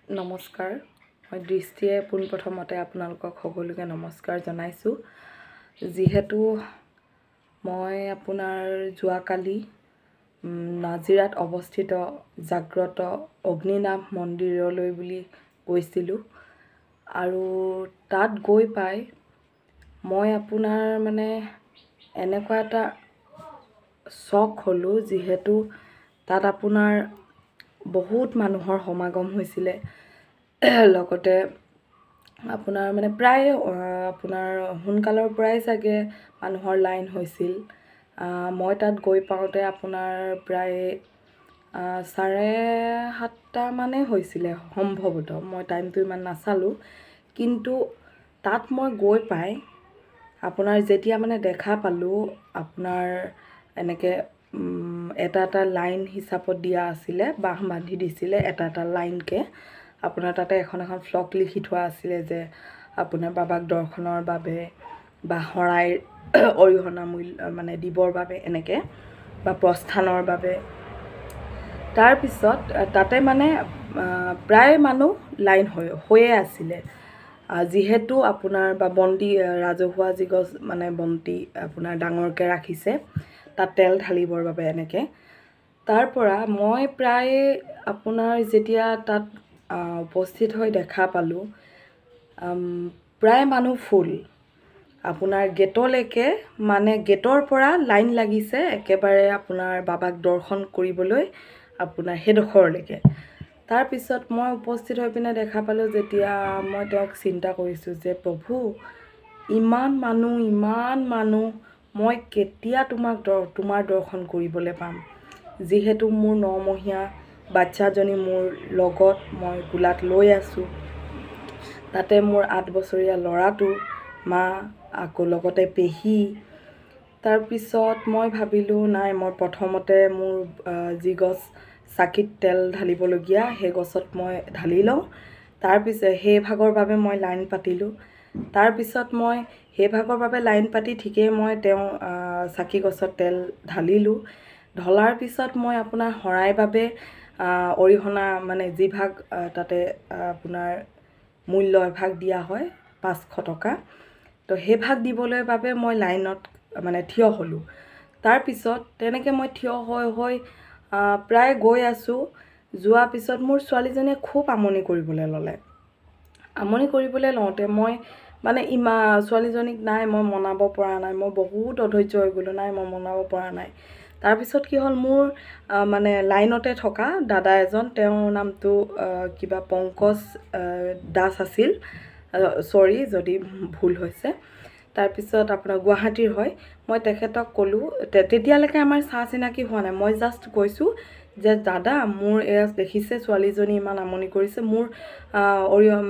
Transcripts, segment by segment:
নমস্কাৰ মই দৃষ্টিয়ে পোনপ্ৰথমতে আপোনালোকক সকলোকে নমস্কাৰ জনাইছোঁ যিহেতু মই আপোনাৰ যোৱাকালি নাজিৰাত অৱস্থিত জাগ্ৰত অগ্নিনাভ মন্দিৰলৈ বুলি গৈছিলোঁ আৰু তাত গৈ পাই মই আপোনাৰ মানে এনেকুৱা এটা শ্বক হ'লোঁ যিহেতু তাত আপোনাৰ বহুত মানুহৰ সমাগম হৈছিলে লগতে আপোনাৰ মানে প্ৰায় আপোনাৰ সোনকালৰ পৰাই চাগে মানুহৰ লাইন হৈছিল মই তাত গৈ পাওঁতে আপোনাৰ প্ৰায় 7:30 মানে হৈছিলে সম্ভৱতঃ মই টাইমটো ইমান নাচালোঁ কিন্তু তাত মই গৈ পাই আপোনাৰ যেতিয়া মানে দেখা পালোঁ আপোনাৰ এনেকৈ এটা লাইন হিচাপত দিয়া আছিলে বাঁহ বান্ধি দিছিলে এটা লাইনকৈ আপোনাৰ তাতে এখন ফ্লক লিখি থোৱা আছিলে যে আপোনাৰ বাবাক দৰ্শনৰ বাবে বা শৰাইৰ অৰিহণা মূল্য মানে দিবৰ বাবে এনেকৈ বা প্ৰস্থানৰ বাবে তাৰপিছত তাতে মানে প্ৰায় মানুহ লাইন হৈয়ে আছিলে যিহেতু আপোনাৰ বা বন্তি ৰাজহুৱা যিগছ মানে বন্তি আপোনাৰ ডাঙৰকৈ ৰাখিছে তাত তেল ঢালিবৰ বাবে এনেকৈ তাৰ পৰা মই প্ৰায় আপোনাৰ যেতিয়া তাত উপস্থিত হৈ দেখা পালোঁ প্ৰায় মানুহ ফুল আপোনাৰ গেটলৈকে মানে গেটৰ পৰা লাইন লাগিছে একেবাৰে আপোনাৰ বাবাক দৰ্শন কৰিবলৈ আপোনাৰ সেইডোখৰলৈকে তাৰপিছত মই উপস্থিত হৈ পিনে দেখা পালোঁ যেতিয়া মই তেওঁক চিন্তা কৰিছোঁ যে প্ৰভু ইমান মানুহ মই কেতিয়া তোমাৰ দৰ্শন কৰিবলৈ পাম যিহেতু মোৰ 9 মহীয়া বাচ্চাজনী মোৰ লগত মই কোলাত লৈ আছোঁ তাতে মোৰ 8 বছৰীয়া ল'ৰাটো মা আকৌ লগতে পেহী তাৰপিছত মই ভাবিলোঁ নাই মই প্ৰথমতে মোৰ যি গছ চাকিত তেল ঢালিবলগীয়া সেই গছত মই ঢালি লওঁ তাৰপিছত সেই ভাগৰ বাবে মই লাইন পাতিলোঁ তাৰপিছত মই সেই ভাগৰ বাবে লাইন পাতি ঠিকেই মই তেওঁ চাকি গছত তেল ঢালিলোঁ ঢলাৰ পিছত মই আপোনাৰ শৰাই বাবে অৰিহণা মানে যি ভাগ তাতে আপোনাৰ মূল্য এভাগ দিয়া হয় 500 টকা তো সেই ভাগ দিবলৈ বাবে মই লাইনত মানে থিয় হ'লোঁ তাৰপিছত তেনেকৈ মই থিয় হৈ প্ৰায় গৈ আছোঁ যোৱাৰ পিছত মোৰ ছোৱালীজনীয়ে খুব আমনি কৰিবলৈ লওঁতে মই মানে ছোৱালীজনীক নাই মই মনাব পৰা নাই মই বহুত অধৈৰ্য হৈ গ'লোঁ নাই মই মনাব পৰা নাই তাৰপিছত কি হ'ল মোৰ মানে লাইনতে থকা দাদা এজন তেওঁৰ নামটো কিবা পংকজ দাস আছিল সৰি যদি ভুল হৈছে তাৰপিছত আপোনাৰ গুৱাহাটীৰ হয় মই তেখেতক ক'লোঁ তেতিয়ালৈকে আমাৰ চিনাকি হোৱা নাই মই জাষ্ট কৈছোঁ যে দাদা মোৰ এয়া দেখিছে ছোৱালীজনী ইমান আমনি কৰিছে মোৰ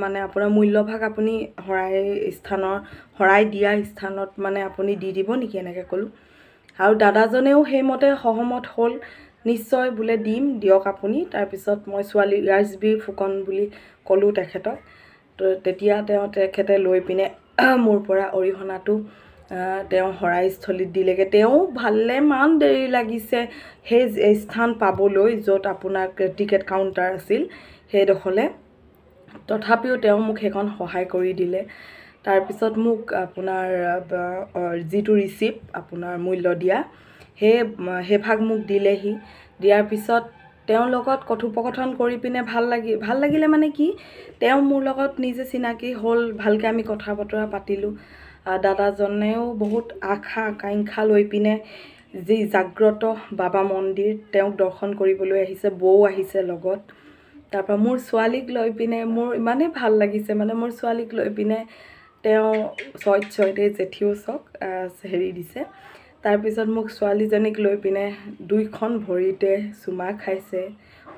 মানে আপোনাৰ মূল্যভাগ আপুনি শৰাই দিয়া স্থানত মানে আপুনি দি দিব নেকি এনেকৈ ক'লোঁ আৰু দাদাজনেও সেইমতে সহমত হ'ল নিশ্চয় বোলে দিয়ক আপুনি তাৰপিছত মই ছোৱালী ৰাজবীৰ ফুকন বুলি ক'লোঁ তেখেতক তো তেতিয়া তেখেতে লৈ পিনে মোৰ পৰা অৰিহণাটো তেওঁ শৰাইস্থলীত দিলেগৈ তেওঁ ভালেমান দেৰি লাগিছে সেই স্থান পাবলৈ য'ত আপোনাৰ টিকেট কাউণ্টাৰ আছিল সেইডোখৰলৈ তথাপিও তেওঁ মোক সেইখন সহায় কৰি দিলে তাৰপিছত মোক আপোনাৰ যিটো ৰিচিপ্ট আপোনাৰ মূল্য দিয়া সেই ভাগ মোক দিলেহি দিয়াৰ পিছত তেওঁৰ লগত কথোপকথন কৰি পিনে ভাল লাগিলে মানে কি তেওঁ মোৰ লগত নিজে চিনাকি হ'ল ভালকৈ আমি কথা বতৰা পাতিলোঁ দাদাজনেও বহুত আকাংক্ষা লৈ পিনে যি জাগ্ৰত বাবা মন্দিৰ তেওঁক দৰ্শন কৰিবলৈ আহিছে বৌ আহিছে লগত তাৰপৰা মোৰ ছোৱালীক লৈ পিনে মোৰ ইমানেই ভাল লাগিছে মানে মোৰ ছোৱালীক লৈ পিনে তেওঁ ছয়তে জেঠিওচক দিছে তাৰপিছত মোক ছোৱালীজনীক লৈ পিনে 2খন ভৰিতে চুমা খাইছে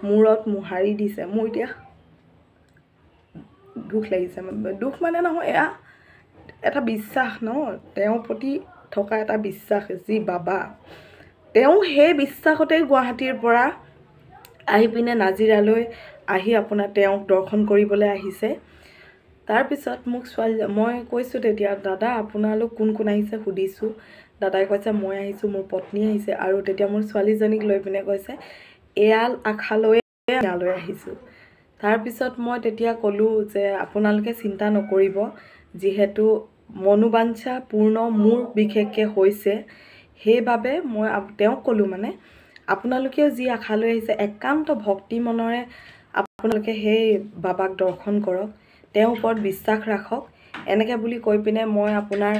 মূৰত মোহাৰি দিছে মোৰ এতিয়া দুখ লাগিছে দুখ মানে নহয় এয়া এটা বিশ্বাস তেওঁৰ প্ৰতি থকা এটা বিশ্বাস যি বাবা তেওঁ সেই বিশ্বাসতেই গুৱাহাটীৰ পৰা আহি পিনে নাজিৰালৈ আহি আপোনাৰ তেওঁক দৰ্শন কৰিবলৈ আহিছে তাৰপিছত মোক মই কৈছোঁ তেতিয়া দাদা আপোনালোক কোন আহিছে সুধিছোঁ দাদাই কৈছে মই আহিছোঁ মোৰ পত্নী আহিছে আৰু তেতিয়া মোৰ ছোৱালীজনীক লৈ পিনে কৈছে এয়াল আশালৈ আহিছোঁ তাৰপিছত মই তেতিয়া ক'লোঁ যে আপোনালোকে চিন্তা নকৰিব, যিহেতু মনোবাঞ্ছা পূৰ্ণ মোৰ বিশেষকৈ হৈছে, সেইবাবে মই তেওঁক ক'লোঁ মানে আপোনালোকেও যি আশা লৈ আহিছে একান্ত ভক্তি মনেৰে আপোনালোকে সেই বাবাক দৰ্শন কৰক, তেওঁৰ ওপৰত বিশ্বাস ৰাখক, এনেকৈ বুলি কৈ পিনে মই আপোনাৰ